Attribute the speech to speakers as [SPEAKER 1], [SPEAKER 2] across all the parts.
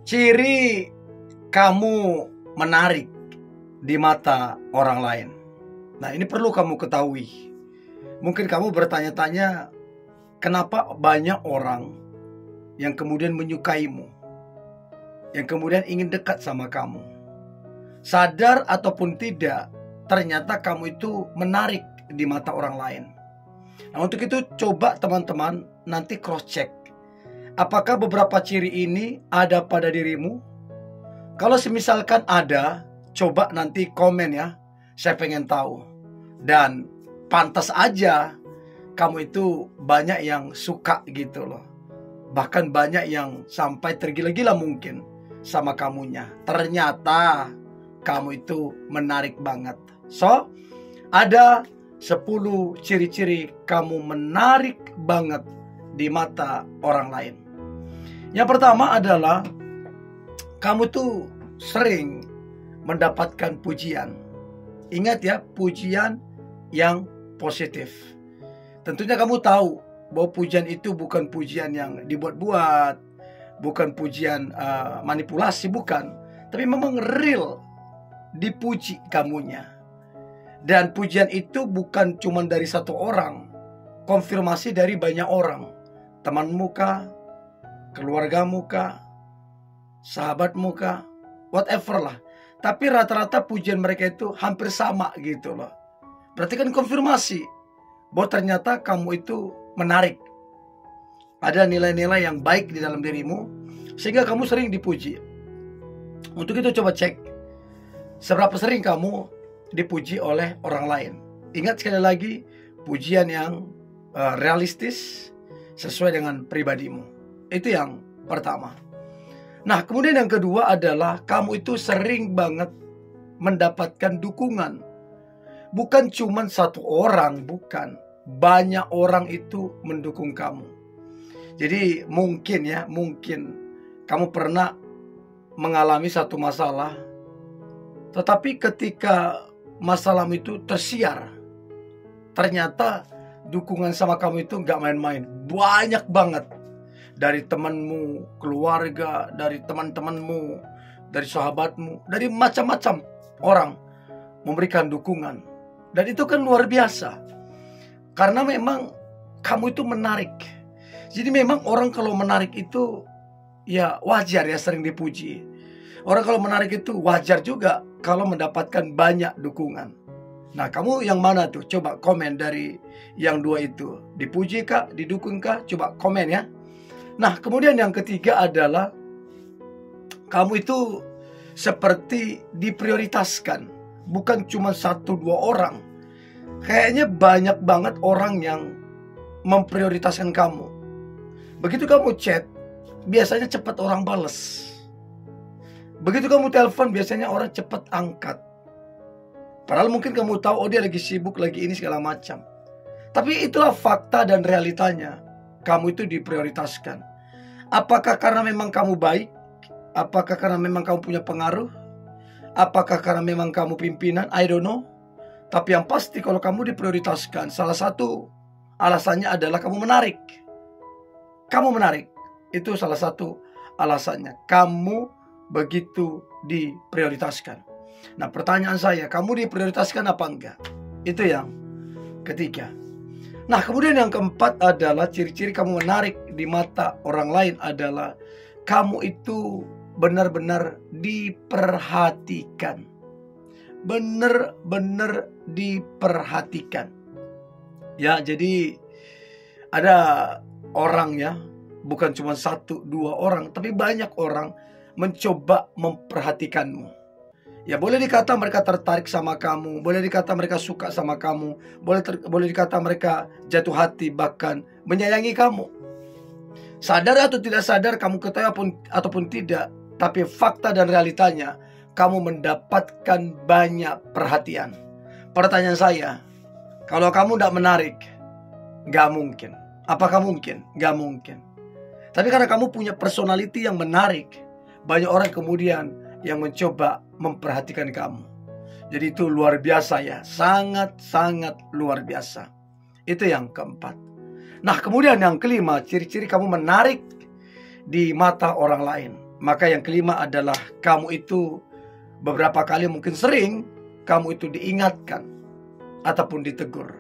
[SPEAKER 1] Ciri kamu menarik di mata orang lain. Nah, ini perlu kamu ketahui. Mungkin kamu bertanya-tanya, kenapa banyak orang yang kemudian menyukaimu, yang kemudian ingin dekat sama kamu. Sadar ataupun tidak, ternyata kamu itu menarik di mata orang lain. Nah, untuk itu coba teman-teman nanti cross check. Apakah beberapa ciri ini ada pada dirimu? Kalau semisalkan ada, coba nanti komen ya. Saya pengen tahu. Dan pantas aja kamu itu banyak yang suka gitu loh. Bahkan banyak yang sampai tergila-gila mungkin sama kamunya. Ternyata kamu itu menarik banget. So, ada 10 ciri-ciri kamu menarik banget di mata orang lain. Yang pertama adalah kamu tuh sering mendapatkan pujian. Ingat ya, pujian yang positif. Tentunya kamu tahu bahwa pujian itu bukan pujian yang dibuat-buat, bukan pujian manipulasi, bukan. Tapi memang real dipuji kamunya. Dan pujian itu bukan cuma dari satu orang, konfirmasi dari banyak orang. Temanmu kah? Keluargamu kah? Sahabatmu kah? Whatever lah. Tapi rata-rata pujian mereka itu hampir sama gitu loh. Berarti kan konfirmasi bahwa ternyata kamu itu menarik. Ada nilai-nilai yang baik di dalam dirimu sehingga kamu sering dipuji. Untuk itu coba cek seberapa sering kamu dipuji oleh orang lain. Ingat sekali lagi, pujian yang realistis sesuai dengan pribadimu. Itu yang pertama. Nah, kemudian yang kedua adalah kamu itu sering banget mendapatkan dukungan. Bukan cuma satu orang, bukan. Banyak orang itu mendukung kamu. Jadi mungkin kamu pernah mengalami satu masalah. Tetapi ketika masalahmu itu tersiar, ternyata dukungan sama kamu itu gak main-main. Banyak banget. Dari temanmu, keluarga, dari teman-temanmu, dari sahabatmu, dari macam-macam orang memberikan dukungan. Dan itu kan luar biasa. Karena memang kamu itu menarik. Jadi memang orang kalau menarik itu ya wajar ya sering dipuji. Orang kalau menarik itu wajar juga kalau mendapatkan banyak dukungan. Nah, kamu yang mana tuh? Coba komen dari yang dua itu. Dipuji kah? Didukung kah? Coba komen ya. Nah, kemudian yang ketiga adalah kamu itu seperti diprioritaskan. Bukan cuma 1-2 orang. Kayaknya banyak banget orang yang memprioritaskan kamu. Begitu kamu chat, biasanya cepat orang bales. Begitu kamu telepon, biasanya orang cepat angkat. Padahal mungkin kamu tahu, oh dia lagi sibuk, lagi ini segala macam. Tapi itulah fakta dan realitanya. Kamu itu diprioritaskan. Apakah karena memang kamu baik? Apakah karena memang kamu punya pengaruh? Apakah karena memang kamu pimpinan? I don't know. Tapi yang pasti kalau kamu diprioritaskan, salah satu alasannya adalah kamu menarik. Kamu menarik. Itu salah satu alasannya. Kamu begitu diprioritaskan. Nah, pertanyaan saya, kamu diprioritaskan apa enggak? Itu yang ketiga. Nah, kemudian yang keempat adalah ciri-ciri kamu menarik di mata orang lain adalah kamu itu benar-benar diperhatikan. Benar-benar diperhatikan. Ya, jadi ada orang ya, bukan cuma 1-2 orang, tapi banyak orang mencoba memperhatikanmu. Ya, boleh dikata mereka tertarik sama kamu, boleh dikata mereka suka sama kamu, boleh dikata mereka jatuh hati, bahkan menyayangi kamu. Sadar atau tidak sadar, kamu ketahui ataupun tidak, tapi fakta dan realitanya, kamu mendapatkan banyak perhatian. Pertanyaan saya, kalau kamu tidak menarik, gak mungkin. Apakah mungkin? Gak mungkin. Tapi karena kamu punya personality yang menarik, banyak orang kemudian yang mencoba memperhatikan kamu. Jadi itu luar biasa ya. Sangat-sangat luar biasa. Itu yang keempat. Nah, kemudian yang kelima, ciri-ciri kamu menarik di mata orang lain. Maka yang kelima adalah kamu itu beberapa kali, mungkin sering, kamu itu diingatkan ataupun ditegur.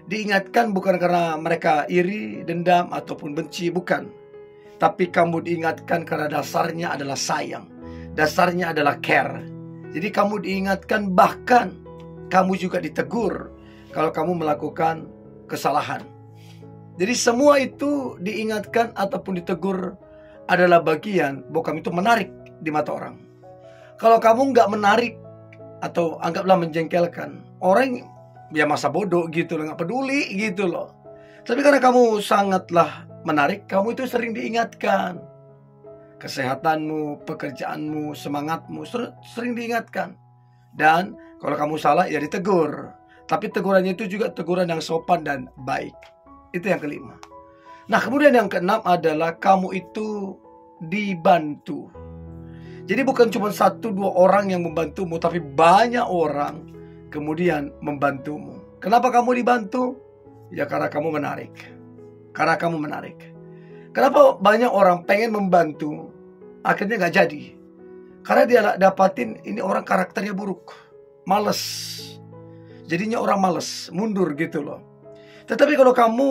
[SPEAKER 1] Diingatkan bukan karena mereka iri, dendam, ataupun benci, bukan. Tapi kamu diingatkan karena dasarnya adalah sayang. Dasarnya adalah care. Jadi kamu diingatkan, bahkan kamu juga ditegur kalau kamu melakukan kesalahan. Jadi semua itu diingatkan ataupun ditegur adalah bagian bahwa kamu itu menarik di mata orang. Kalau kamu nggak menarik atau anggaplah menjengkelkan, orang ya masa bodoh gitu loh, nggak peduli gitu loh. Tapi karena kamu sangatlah menarik, kamu itu sering diingatkan. Kesehatanmu, pekerjaanmu, semangatmu sering diingatkan. Dan kalau kamu salah ya ditegur. Tapi tegurannya itu juga teguran yang sopan dan baik. Itu yang kelima. Nah, kemudian yang keenam adalah kamu itu dibantu. Jadi bukan cuma 1-2 orang yang membantumu, tapi banyak orang kemudian membantumu. Kenapa kamu dibantu? Ya karena kamu menarik. Karena kamu menarik. Kenapa banyak orang pengen membantu, akhirnya gak jadi? Karena dia dapatin ini orang karakternya buruk, males. Jadinya orang males, mundur gitu loh. Tetapi kalau kamu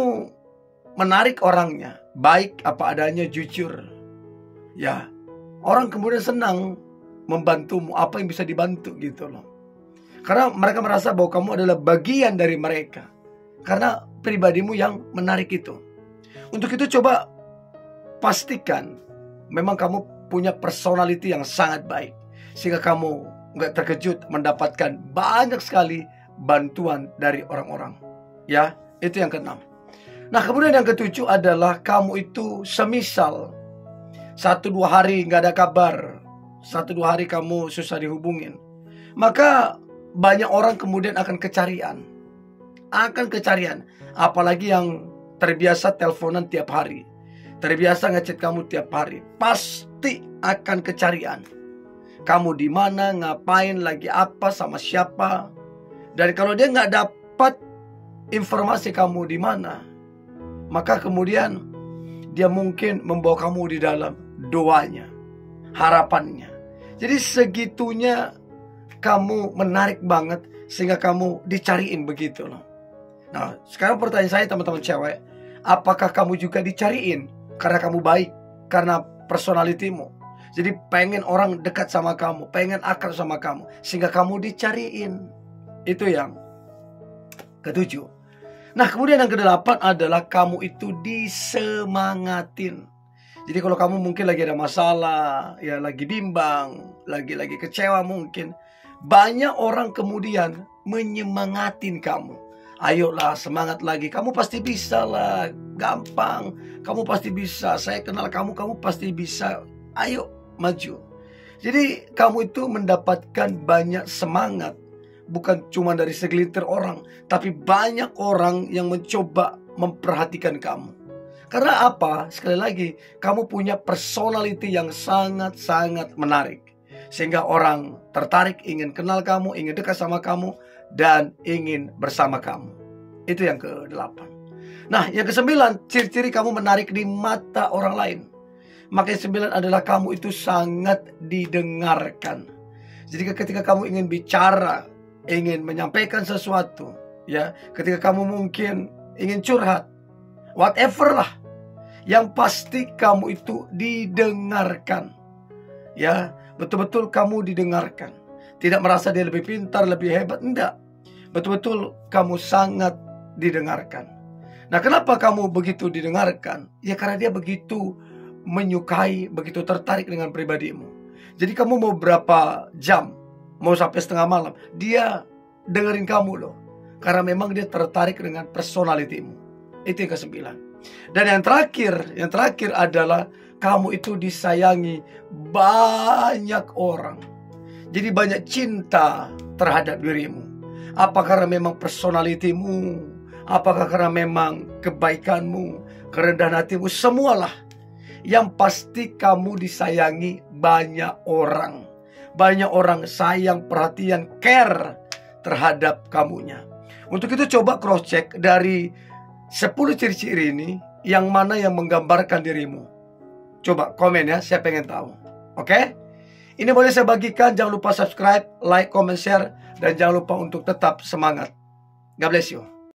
[SPEAKER 1] menarik orangnya, baik apa adanya, jujur, ya orang kemudian senang membantumu, apa yang bisa dibantu gitu loh. Karena mereka merasa bahwa kamu adalah bagian dari mereka. Karena pribadimu yang menarik itu. Untuk itu coba pastikan memang kamu punya personality yang sangat baik. Sehingga kamu gak terkejut mendapatkan banyak sekali bantuan dari orang-orang. Ya, itu yang keenam. Nah, kemudian yang ketujuh adalah kamu itu semisal 1-2 hari gak ada kabar, 1-2 hari kamu susah dihubungin, maka banyak orang kemudian akan kecarian. Apalagi yang terbiasa teleponan tiap hari, terbiasa ngechat kamu tiap hari, pasti akan kecarian. Kamu di mana, ngapain, lagi apa, sama siapa. Dan kalau dia nggak dapat informasi kamu di mana, maka kemudian dia mungkin membawa kamu di dalam doanya, harapannya. Jadi segitunya kamu menarik banget sehingga kamu dicariin begitu loh. Nah, sekarang pertanyaan saya teman-teman cewek, apakah kamu juga dicariin karena kamu baik, karena personalitimu? Jadi pengen orang dekat sama kamu, pengen akrab sama kamu, sehingga kamu dicariin. Itu yang ketujuh. Nah, kemudian yang kedelapan adalah kamu itu disemangatin. Jadi kalau kamu mungkin lagi ada masalah, ya lagi bimbang, lagi kecewa mungkin, banyak orang kemudian menyemangatin kamu. Ayolah, semangat lagi, kamu pasti bisa lah, gampang, kamu pasti bisa, saya kenal kamu, kamu pasti bisa, ayo maju. Jadi kamu itu mendapatkan banyak semangat, bukan cuma dari segelintir orang, tapi banyak orang yang mencoba memperhatikan kamu. Karena apa? Sekali lagi, kamu punya personality yang sangat-sangat menarik. Sehingga orang tertarik, ingin kenal kamu, ingin dekat sama kamu, dan ingin bersama kamu. Itu yang ke-8. Nah, yang ke-9, ciri-ciri kamu menarik di mata orang lain. Maka yang 9 adalah kamu itu sangat didengarkan. Jadi ketika kamu ingin bicara, ingin menyampaikan sesuatu, ya, ketika kamu mungkin ingin curhat, whatever lah, yang pasti kamu itu didengarkan. Ya, betul-betul kamu didengarkan. Tidak merasa dia lebih pintar, lebih hebat, enggak. Betul-betul kamu sangat didengarkan. Nah, kenapa kamu begitu didengarkan? Ya karena dia begitu menyukai, begitu tertarik dengan pribadimu. Jadi kamu mau berapa jam, mau sampai setengah malam, dia dengerin kamu loh. Karena memang dia tertarik dengan personalitimu. Itu yang ke-9. Dan yang terakhir adalah kamu itu disayangi banyak orang. Jadi banyak cinta terhadap dirimu. Apakah karena memang personalitimu, apakah karena memang kebaikanmu, kerendahan hatimu, semualah. Yang pasti kamu disayangi banyak orang. Banyak orang sayang, perhatian, care terhadap kamunya. Untuk itu coba cross check dari 10 ciri-ciri ini, yang mana yang menggambarkan dirimu. Coba komen ya, saya pengen tahu. Oke? Ini boleh saya bagikan. Jangan lupa subscribe, like, comment, share. Dan jangan lupa untuk tetap semangat. God bless you.